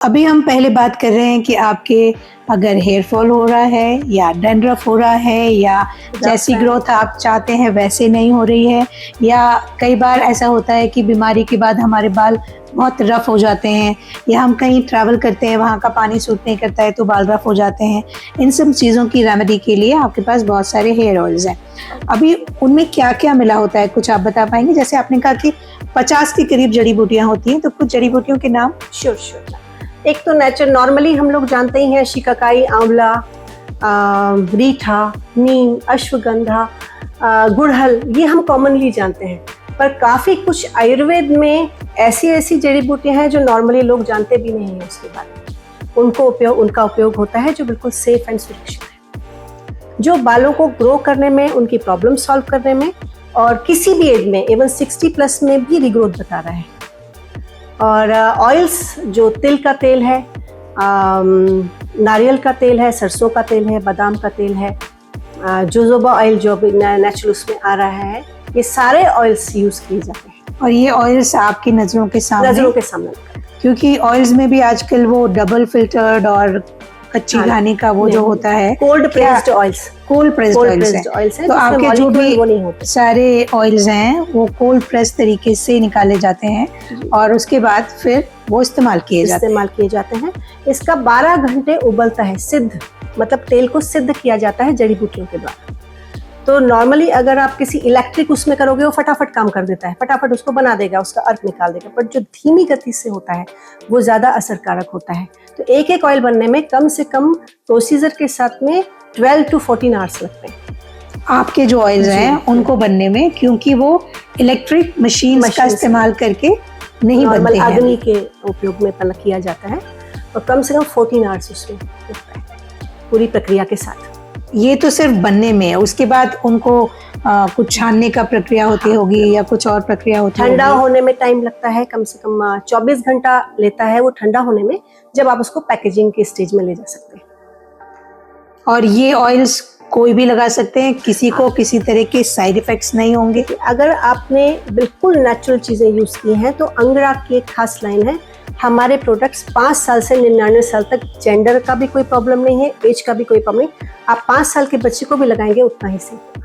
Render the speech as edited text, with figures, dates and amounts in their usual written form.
अभी हम पहले बात कर रहे हैं कि आपके अगर हेयर फॉल हो रहा है या डैंड्रफ हो रहा है या जैसी ग्रोथ आप चाहते हैं वैसे नहीं हो रही है, या कई बार ऐसा होता है कि बीमारी के बाद हमारे बाल बहुत रफ हो जाते हैं, या हम कहीं ट्रैवल करते हैं वहाँ का पानी सूट नहीं करता है तो बाल रफ हो जाते हैं। इन सब चीज़ों की रेमेडी के लिए आपके पास बहुत सारे हेयर ऑयल्स हैं। अभी उनमें क्या क्या मिला होता है, कुछ आप बता पाएंगे? जैसे आपने कहा कि 50 के करीब जड़ी बूटियाँ होती हैं, तो कुछ जड़ी बूटियों के नाम। श्योर। एक तो नेचुरल नॉर्मली हम लोग जानते ही हैं, शिकाकाई, आंवला, रीठा, नीम, अश्वगंधा, गुड़हल, ये हम कॉमनली जानते हैं। पर काफ़ी कुछ आयुर्वेद में ऐसी जड़ी बूटियाँ हैं जो नॉर्मली लोग जानते भी नहीं हैं उसके बारे में। उनका उपयोग होता है जो बिल्कुल सेफ एंड सुरक्षित है, जो बालों को ग्रो करने में, उनकी प्रॉब्लम सॉल्व करने में, और किसी भी एज में, इवन 60+ में भी रिग्रोथ बता रहा है। और ऑयल्स, जो तिल का तेल है, नारियल का तेल है, सरसों का तेल है, बादाम का तेल है, जोजोबा ऑयल जो नेचुरल उसमें आ रहा है, ये सारे ऑयल्स यूज़ किए जाते हैं। और ये ऑयल्स आपकी नज़रों के सामने, क्योंकि ऑयल्स में भी आजकल वो डबल फिल्टर्ड और कच्ची घानी का वो जो होता है, कोल्ड प्रेस्ड ऑयल्स है। तो आपके जो भी सारे ऑयल्स हैं वो कोल्ड प्रेस तरीके से निकाले जाते हैं और उसके बाद फिर वो इस्तेमाल किए जाते हैं। इसका 12 घंटे उबलता है, सिद्ध मतलब तेल को सिद्ध किया जाता है जड़ी बूटियों के द्वारा। तो नॉर्मली अगर आप किसी इलेक्ट्रिक उसमें करोगे, वो फटाफट काम कर देता है, फटाफट उसको बना देगा, उसका अर्क निकाल देगा। पर जो धीमी गति से होता है वो ज़्यादा असरकारक होता है। तो एक एक ऑयल बनने में कम से कम प्रोसीजर के साथ में 12 to 14 आवर्स लगते हैं आपके जो ऑयल्स हैं उनको बनने में, क्योंकि वो इलेक्ट्रिक मशीन का इस्तेमाल करके नहीं बनते हैं, अग्नि के उपयोग में किया जाता है। और कम से कम 14 आवर्स उसमें लगता है पूरी प्रक्रिया के साथ। ये तो सिर्फ बनने में है, उसके बाद उनको कुछ छानने का प्रक्रिया होती होगी या कुछ और प्रक्रिया होती होगी? ठंडा होने में टाइम लगता है, कम से कम 24 घंटा लेता है वो ठंडा होने में, जब आप उसको पैकेजिंग के स्टेज में ले जा सकते हैं। और ये ऑयल्स कोई भी लगा सकते हैं, किसी को किसी तरह के साइड इफेक्ट्स नहीं होंगे? अगर आपने बिल्कुल नेचुरल चीज़ें यूज़ की हैं तो अंगरा की एक खास लाइन है, हमारे प्रोडक्ट्स 5 साल से 99 साल तक, जेंडर का भी कोई प्रॉब्लम नहीं है, एज का भी कोई प्रॉब्लम नहीं। आप 5 साल के बच्चे को भी लगाएंगे उतना ही सही।